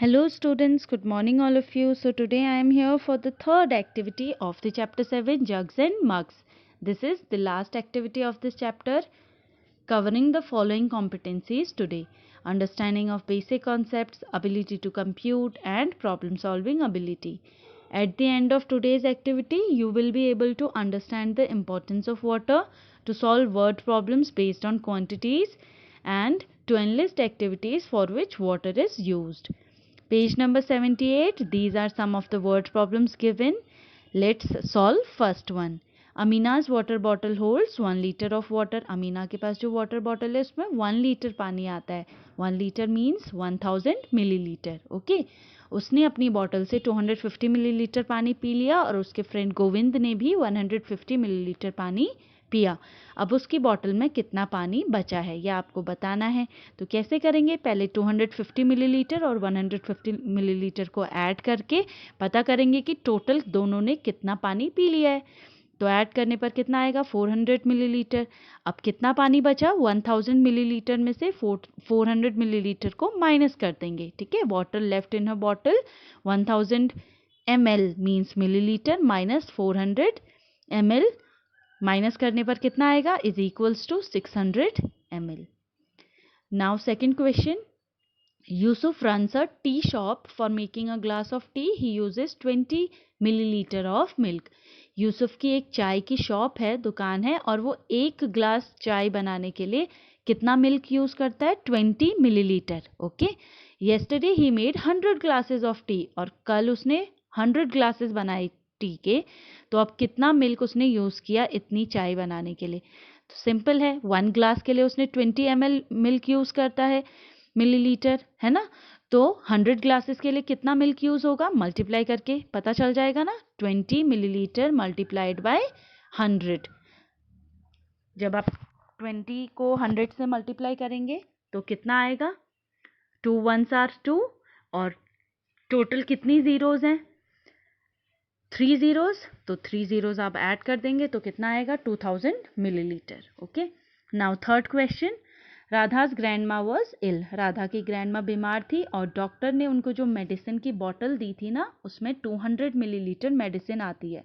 Hello students, good morning all of you. So today I am here for the third activity of the chapter 7 jugs and mugs. This is the last activity of this chapter covering the following competencies today: understanding of basic concepts, ability to compute and problem solving ability. At the end of today's activity, you will be able to understand the importance of water, to solve word problems based on quantities, and to enlist activities for which water is used. Page number 78. These are some of the word problems given. Let's solve first one. Amina's water bottle holds 1 liter of water. Amina के पास जो water bottle है उसमें 1 litre पानी आता है. 1 liter means 1000 millilitre. Okay, उसने अपनी bottle से 250 मिलीलीटर पानी पी लिया और उसके फ्रेंड गोविंद ने भी 150 मिलीलीटर पानी पिया. अब उसकी बॉटल में कितना पानी बचा है यह आपको बताना है. तो कैसे करेंगे? पहले 250 मिलीलीटर और 150 मिलीलीटर को ऐड करके पता करेंगे कि टोटल दोनों ने कितना पानी पी लिया है. तो ऐड करने पर कितना आएगा? 400 मिलीलीटर. अब कितना पानी बचा? 1000 मिलीलीटर में से 400 मिलीलीटर को माइनस कर देंगे. ठीक है, water left in her bottle 1000 ml means millilitre minus 400 ml minus करने पर कितना आएगा? Is equals to 600 ml. Now second question. Yusuf runs a tea shop. For making a glass of tea, he uses 20 milliliter of milk. Yusuf की एक चाय की shop है, दुकान है, और वो एक ग्लास चाय बनाने के लिए कितना मिल्क यूज करता है? 20 millilitre. Okay, yesterday he made 100 glasses of T. और कल उसने 100 ग्लासेस बनाए टी के. तो अब कितना मिल्क उसने यूज किया इतनी चाय बनाने के लिए? तो सिंपल है, 1 ग्लास के लिए उसने 20 ml मिल्क यूज करता है, मिलीलीटर, है ना. तो 100 ग्लासेस के लिए कितना मिल्क यूज होगा? मल्टीप्लाई करके पता चल जाएगा ना. 20 मिलीलीटर मल्टीप्लाइड बाय 100. जब आप 20 को 100 से मल्टीप्लाई करेंगे तो कितना आएगा? 2 1s आर 2 और टोटल कितनी जीरोज हैं? 3 जीरोज. तो 3 जीरोज आप ऐड कर देंगे तो कितना आएगा? 2000 millilitre. Okay, now third question. Radha's grandma was ill. Radha की ग्रैंडमा बीमार थी और डॉक्टर ने उनको जो मेडिसिन की बॉटल दी थी ना, उसमें 200 मिलीलीटर मेडिसिन आती है.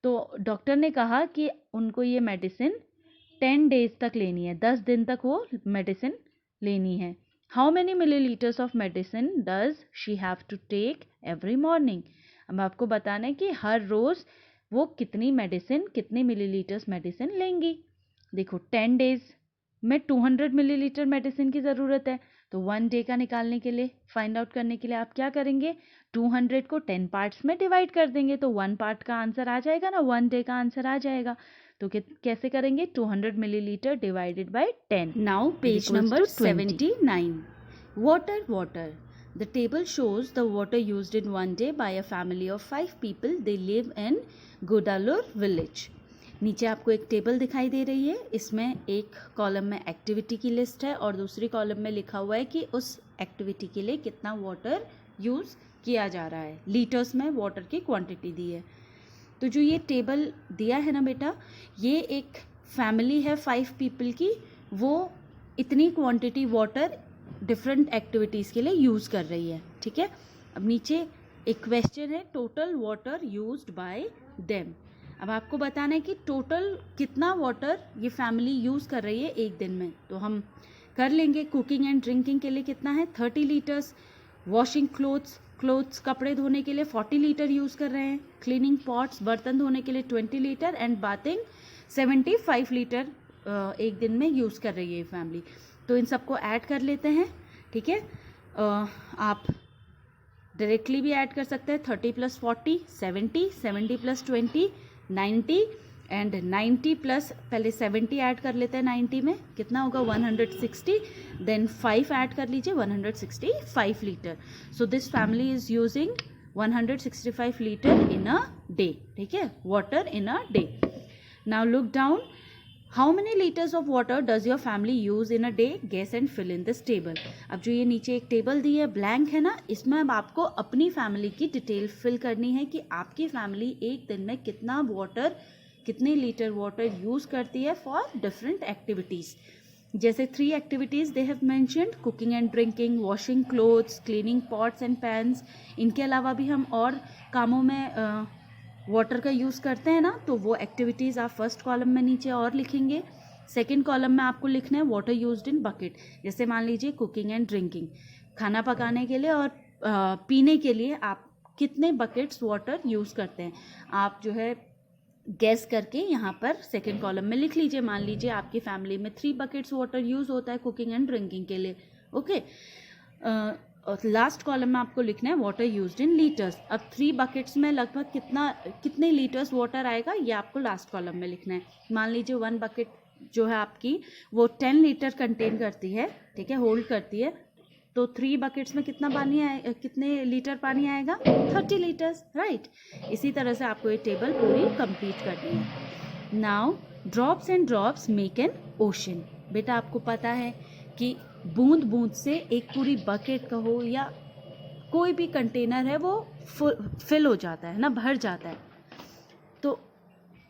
तो डॉक्टर ने कहा कि उनको ये मेडिसिन 10 डेज तक लेनी है, 10 दिन तक वो मेडिसिन लेनी है. How many millilitres of medicine does she have to take every morning? अब आपको बताना है कि हर रोज वो कितनी मेडिसिन, कितने मिलीलीटर्स मेडिसिन लेंगी. देखो, 10 डेज में 200 मिलीलीटर मेडिसिन की ज़रूरत है. तो 1 डे का निकालने के लिए, फाइंड आउट करने के लिए आप क्या करेंगे? 200 को 10 पार्ट्स में डिवाइड कर देंगे तो 1 पार्ट का आंसर आ जाएगा ना, 1 डे का आंसर आ जाएगा. तो कैसे करेंगे? 200 millilitre divided by 10. Now page number 79. Water water. The table shows the water used in one day by a family of 5 people. They live in Godalur village. नीचे आपको एक टेबल दिखाई दे रही है. इसमें एक कॉलम में एक्टिविटी की लिस्ट है और दूसरी कॉलम में लिखा हुआ है कि उस एक्टिविटी के लिए कितना वाटर यूज़ किया जा रहा है. लीटर्स में वाटर की क्वांटिटी दी है. तो जो ये टेबल दिया है ना बेटा, ये एक फैमिली है 5 पीपल की, वो इतनी क्वांटिटी वाटर डिफरेंट एक्टिविटीज़ के लिए यूज़ कर रही है. ठीक है, अब नीचे एक क्वेश्चन है, total water used by them. अब आपको बताना है कि टोटल कितना वाटर ये फैमिली यूज़ कर रही है एक दिन में. तो हम कर लेंगे. कुकिंग एंड ड्रिंकिंग के लिए कितना है? 30 लीटर्स. वॉशिंग क्लोथ्स कपड़े धोने के लिए 40 लीटर यूज़ कर रहे हैं. क्लीनिंग पॉट्स बर्तन धोने के लिए 20 लीटर एंड बाथिंग 75 लीटर एक दिन में यूज़ कर रही है ये फैमिली. तो इन सबको ऐड कर लेते हैं. ठीक है, आप डायरेक्टली भी ऐड कर सकते हैं. 30 + 40 70, 70 + 20 90 एंड 90 प्लस पहले 70 ऐड कर लेते हैं. 90 में कितना होगा? 160. देन 5 ऐड कर लीजिए, 165 litre. So this family is using 165 litre in a day. ठीक है, water in a day. Now look down. How many litres of water does your family use in a day? Guess and fill in this table. अब जो ये नीचे एक table दी है, blank है ना, इसमें अब आपको अपनी फैमिली की डिटेल फिल करनी है कि आपकी फैमिली एक दिन में कितने लीटर वाटर यूज करती है फॉर डिफरेंट एक्टिविटीज़. जैसे 3 activities they have mentioned, cooking and drinking, washing clothes, cleaning pots and pans. इनके अलावा भी हम और कामों में वाटर का यूज़ करते हैं ना, तो वो एक्टिविटीज़ आप फर्स्ट कॉलम में नीचे और लिखेंगे। सेकंड कॉलम में आपको लिखना है वाटर यूज्ड इन बकेट। जैसे मान लीजिए कुकिंग एंड ड्रिंकिंग, खाना पकाने के लिए और पीने के लिए आप कितने बकेट्स वाटर यूज़ करते हैं, आप जो है गैस करके यहाँ पर सेकंड कॉलम में लिख लीजिए। मान लीजिए आपकी फैमिली में 3 बकेट्स वाटर यूज़ होता है कुकिंग एंड ड्रिंकिंग के लिए। ओके, और लास्ट कॉलम में आपको लिखना है वाटर यूज्ड इन लीटर्स। अब 3 बकेट्स में लगभग कितने लीटर्स वाटर आएगा, ये आपको लास्ट कॉलम में लिखना है। मान लीजिए 1 बकेट जो है आपकी वो 10 लीटर कंटेन करती है, ठीक है, होल्ड करती है, तो 3 बकेट्स में कितने लीटर पानी आएगा, 30 लीटर्स, राइट। इसी तरह से आपको ये टेबल पूरी कंप्लीट करनी है। Now drops and drops make an ocean. बेटा आपको पता है कि बूंद बूंद से एक पूरी बकेट का हो या कोई भी कंटेनर है वो फिल हो जाता है ना, भर जाता है। तो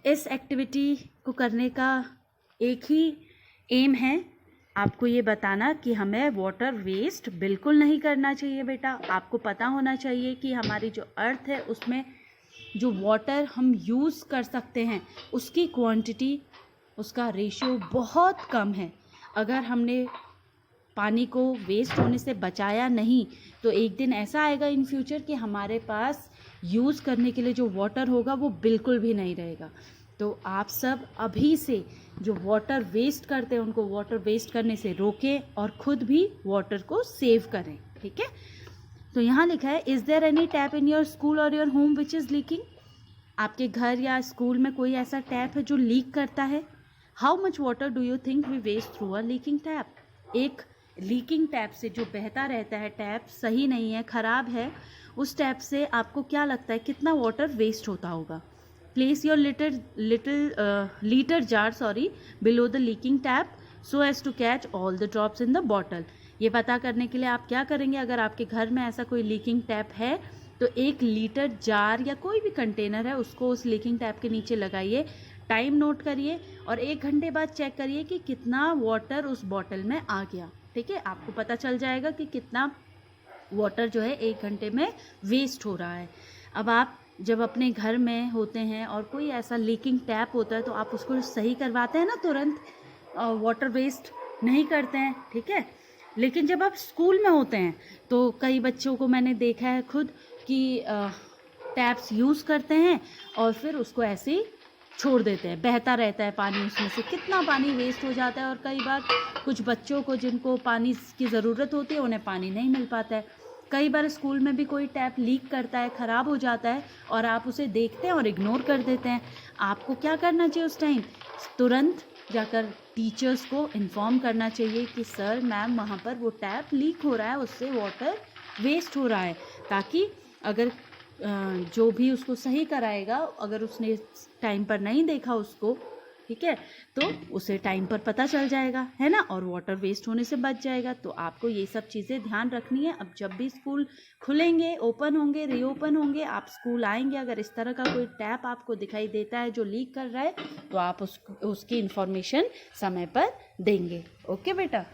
इस एक्टिविटी को करने का एक ही एम है, आपको ये बताना कि हमें वाटर वेस्ट बिल्कुल नहीं करना चाहिए। बेटा आपको पता होना चाहिए कि हमारी जो अर्थ है उसमें जो वाटर हम यूज़ कर सकते हैं उसकी क्वांटिटी, उसका रेशियो बहुत कम है। अगर हमने पानी को वेस्ट होने से बचाया नहीं तो एक दिन ऐसा आएगा इन फ्यूचर कि हमारे पास यूज़ करने के लिए जो वाटर होगा वो बिल्कुल भी नहीं रहेगा। तो आप सब अभी से जो वाटर वेस्ट करते हैं उनको वाटर वेस्ट करने से रोकें और खुद भी वाटर को सेव करें, ठीक है। तो यहाँ लिखा है, is there any tap in your school और your home which is leaking. आपके घर या स्कूल में कोई ऐसा टैप है जो लीक करता है। How much water do you think we waste through a leaking tap. एक लीकिंग टैप से जो बहता रहता है, टैप सही नहीं है, ख़राब है, उस टैप से आपको क्या लगता है कितना वाटर वेस्ट होता होगा। Place your litre jar below the leaking tap so as to catch all the drops in the bottle. ये पता करने के लिए आप क्या करेंगे, अगर आपके घर में ऐसा कोई लीकिंग टैप है तो 1 लीटर जार या कोई भी कंटेनर है उसको उस लीकिंग टैप के नीचे लगाइए, टाइम नोट करिए और 1 घंटे बाद चेक करिए कि कितना वाटर उस बॉटल में आ गया, ठीक है। आपको पता चल जाएगा कि कितना वाटर जो है 1 घंटे में वेस्ट हो रहा है। अब आप जब अपने घर में होते हैं और कोई ऐसा लीकिंग टैप होता है तो आप उसको सही करवाते हैं ना तुरंत, वाटर वेस्ट नहीं करते हैं, ठीक है। लेकिन जब आप स्कूल में होते हैं तो कई बच्चों को मैंने देखा है खुद कि टैप्स यूज़ करते हैं और फिर उसको ऐसे ही छोड़ देते हैं, बहता रहता है पानी, उसमें से कितना पानी वेस्ट हो जाता है। और कई बार कुछ बच्चों को जिनको पानी की ज़रूरत होती है उन्हें पानी नहीं मिल पाता है। कई बार स्कूल में भी कोई टैप लीक करता है, ख़राब हो जाता है और आप उसे देखते हैं और इग्नोर कर देते हैं। आपको क्या करना चाहिए उस टाइम, तुरंत जाकर टीचर्स को इन्फॉर्म करना चाहिए कि सर मैम वहाँ पर वो टैप लीक हो रहा है, उससे वाटर वेस्ट हो रहा है, ताकि अगर जो भी उसको सही कराएगा अगर उसने टाइम पर नहीं देखा उसको, ठीक है, तो उसे टाइम पर पता चल जाएगा, है ना, और वाटर वेस्ट होने से बच जाएगा। तो आपको ये सब चीज़ें ध्यान रखनी है। अब जब भी स्कूल खुलेंगे, ओपन होंगे, रीओपन होंगे, आप स्कूल आएंगे, अगर इस तरह का कोई टैप आपको दिखाई देता है जो लीक कर रहा है तो आप उसकी इंफॉर्मेशन समय पर देंगे। ओके बेटा,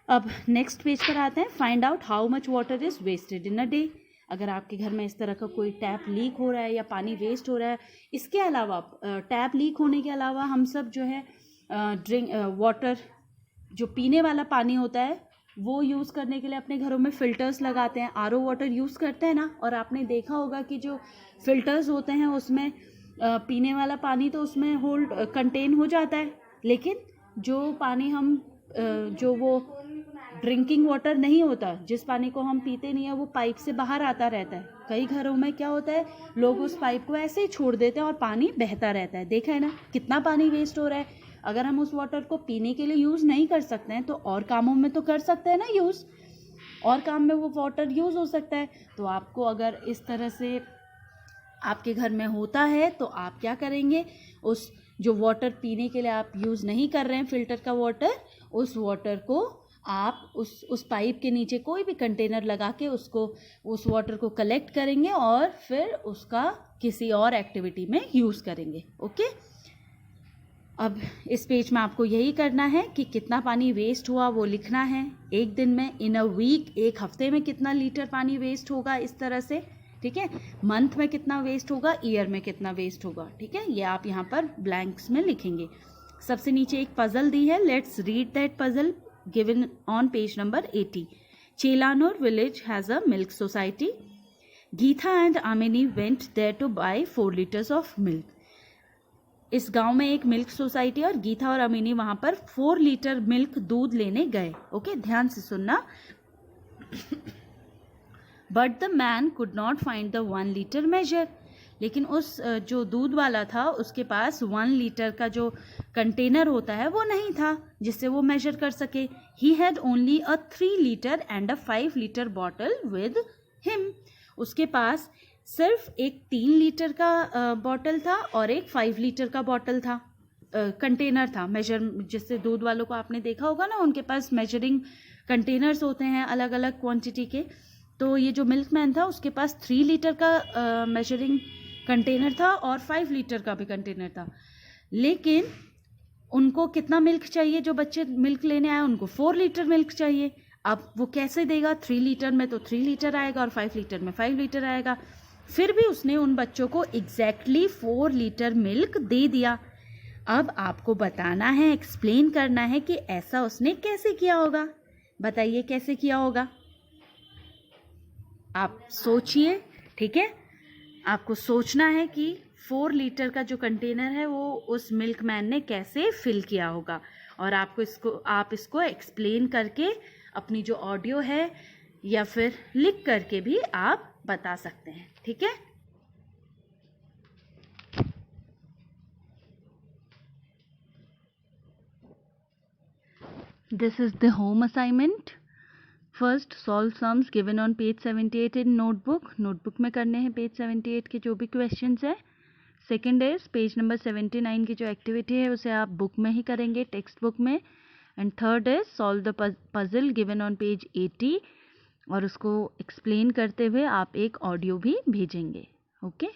अब नेक्स्ट पेज पर आते हैं। Find out how much water is wasted in a day. अगर आपके घर में इस तरह का कोई टैप लीक हो रहा है या पानी वेस्ट हो रहा है, इसके अलावा टैप लीक होने के अलावा हम सब जो है वाटर जो पीने वाला पानी होता है वो यूज़ करने के लिए अपने घरों में फ़िल्टर्स लगाते हैं, आरओ वाटर यूज़ करते हैं ना। और आपने देखा होगा कि जो फ़िल्टर्स होते हैं उसमें पीने वाला पानी तो उसमें होल्ड कंटेन हो जाता है, लेकिन जो पानी हम जो वो ड्रिंकिंग वाटर नहीं होता, जिस पानी को हम पीते नहीं है, वो पाइप से बाहर आता रहता है। कई घरों में क्या होता है, लोग उस पाइप को ऐसे ही छोड़ देते हैं और पानी बहता रहता है। देखा है ना कितना पानी वेस्ट हो रहा है। अगर हम उस वाटर को पीने के लिए यूज़ नहीं कर सकते हैं तो और कामों में तो कर सकते हैं ना यूज़, और काम में वो वाटर यूज़ हो सकता है। तो आपको अगर इस तरह से आपके घर में होता है तो आप क्या करेंगे, उस जो वाटर पीने के लिए आप यूज़ नहीं कर रहे हैं फ़िल्टर का वाटर, उस वाटर को आप उस पाइप के नीचे कोई भी कंटेनर लगा के उसको उस वाटर को कलेक्ट करेंगे और फिर उसका किसी और एक्टिविटी में यूज़ करेंगे। ओके, अब इस पेज में आपको यही करना है कि कितना पानी वेस्ट हुआ वो लिखना है। एक दिन में, इन अ वीक, एक हफ्ते में कितना लीटर पानी वेस्ट होगा, इस तरह से, ठीक है। मंथ में कितना वेस्ट होगा, ईयर में कितना वेस्ट होगा, ठीक है। ये आप यहाँ पर ब्लैंक्स में लिखेंगे। सबसे नीचे एक पजल दी है, let's read that puzzle given on page number 80। Chelanur village has a milk society. Geetha and Amini went there to buy 4 liters of milk. इस गांव में एक मिल्क सोसाइटी और गीता और अमिनी वहां पर 4 लीटर मिल्क दूध लेने गए। ओके, ध्यान से सुनना। But the man could not find the 1 litre measure. लेकिन उस जो दूध वाला था उसके पास 1 लीटर का जो कंटेनर होता है वो नहीं था जिससे वो मेजर कर सके। He had only a 3 litre and a 5 litre bottle with him. उसके पास सिर्फ एक 3 लीटर का बॉटल था और एक 5 लीटर का बॉटल था, कंटेनर था मेजर। जिससे दूध वालों को आपने देखा होगा ना, उनके पास मेजरिंग कंटेनर्स होते हैं अलग अलग क्वांटिटी के। तो ये जो मिल्कमैन था उसके पास 3 लीटर का मेजरिंग कंटेनर था और 5 लीटर का भी कंटेनर था। लेकिन उनको कितना मिल्क चाहिए, जो बच्चे मिल्क लेने आए उनको 4 लीटर मिल्क चाहिए। अब वो कैसे देगा, 3 लीटर में तो 3 लीटर आएगा और 5 लीटर में 5 लीटर आएगा। फिर भी उसने उन बच्चों को एग्जैक्टली 4 लीटर मिल्क दे दिया। अब आपको बताना है, एक्सप्लेन करना है कि ऐसा उसने कैसे किया होगा। बताइए कैसे किया होगा। आप सोचिए, ठीक है। आपको सोचना है कि 4 लीटर का जो कंटेनर है वो उस मिल्कमैन ने कैसे फिल किया होगा, और आप इसको एक्सप्लेन करके अपनी जो ऑडियो है या फिर लिख करके भी आप बता सकते हैं, ठीक है। This is the home assignment. First, solve sums given on page 78 in notebook. Notebook में करने हैं पेज 78 के जो भी क्वेश्चंस है। सेकेंड इज पेज नंबर 79 की जो एक्टिविटी है उसे आप बुक में ही करेंगे, टेक्स्ट बुक में। And third is solve the puzzle given on page 80 और उसको एक्सप्लेन करते हुए आप एक ऑडियो भी भेजेंगे। ओके।